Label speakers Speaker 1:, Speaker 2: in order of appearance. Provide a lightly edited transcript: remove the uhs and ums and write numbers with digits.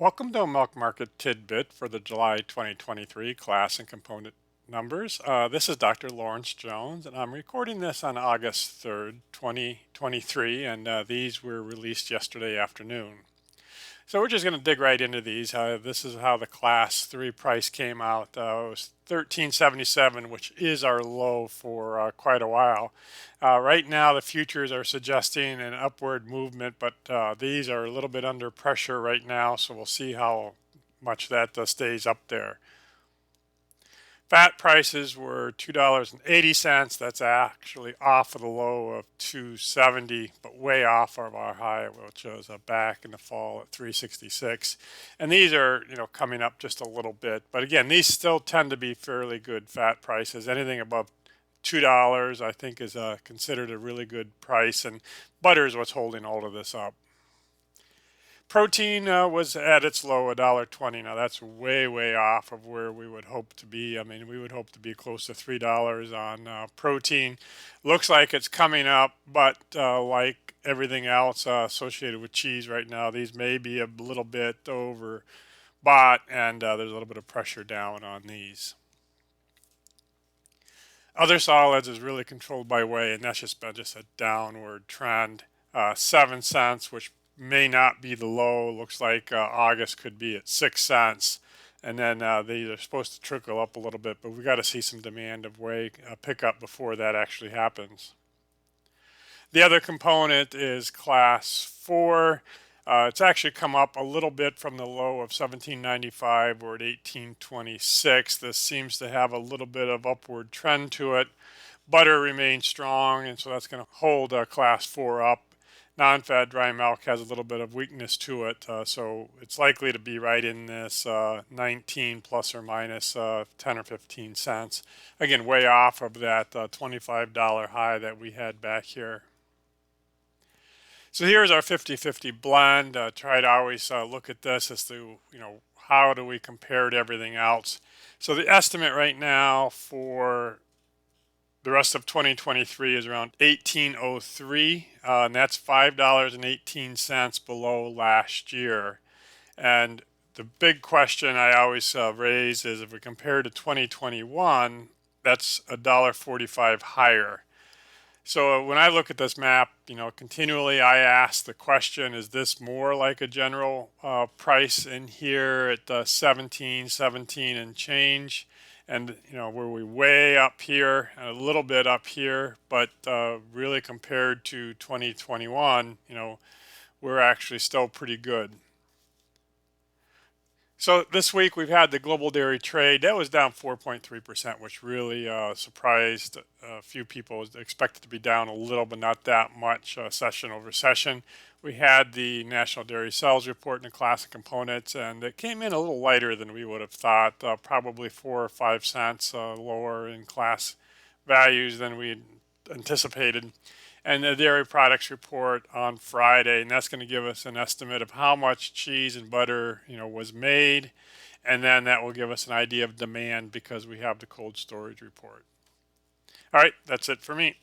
Speaker 1: Welcome to a Milk Market Tidbit for the July 2023 class and component numbers. This is Dr. Lawrence Jones, and I'm recording this on August 3rd, 2023, and these were released yesterday afternoon. So we're just going to dig right into these. This is how the class 3 price came out. It was 1377, which is our low for quite a while. Right now, the futures are suggesting an upward movement, but these are a little bit under pressure right now, so we'll see how much that stays up there. Fat prices were $2.80. That's actually off of the low of 270, but way off of our high, which was back in the fall at 366. And these are, coming up just a little bit. But again, these still tend to be fairly good fat prices. Anything above $2, I think, is considered a really good price. And butter is what's holding all of this up. Protein was at its low, $1.20. Now that's way off of where we would hope to be. I mean, we would hope to be close to $3 on protein. Looks like it's coming up, but like everything else associated with cheese right now, these may be a little bit overbought, and there's a little bit of pressure down on these. Other solids is really controlled by whey, and that's just been a downward trend. 7 cents, which may not be the low. Looks like August could be at 6 cents, and then these are supposed to trickle up a little bit, but we got to see some demand of whey pick up before that actually happens. The other component is class 4. It's actually come up a little bit from the low of 1795. We're at 1826. This seems to have a little bit of upward trend to it. Butter remains strong, and so that's going to hold class 4 up. Non-fat dry milk has a little bit of weakness to it, so it's likely to be right in this 19 plus or minus 10 or 15 cents. Again, way off of that $25 high that we had back here. So here's our 50-50 blend. Try to always look at this as to, how do we compare to everything else. So the estimate right now for the rest of 2023 is around 1803, and that's $5.18 below last year. And the big question I always raise is if we compare to 2021, that's $1.45 higher. So when I look at this map, continually I ask the question, is this more like a general price in here at 17 and change? And, were we way up here and a little bit up here, but really compared to 2021, we're actually still pretty good. So this week we've had the global dairy trade. That was down 4.3%, which really surprised a few people. Expected to be down a little, but not that much session over session. We had the National Dairy Sales Report and the classic components, and it came in a little lighter than we would have thought, probably 4 or 5 cents lower in class values than we anticipated. And the dairy products report on Friday, and that's going to give us an estimate of how much cheese and butter, was made, and then that will give us an idea of demand because we have the cold storage report. All right, that's it for me.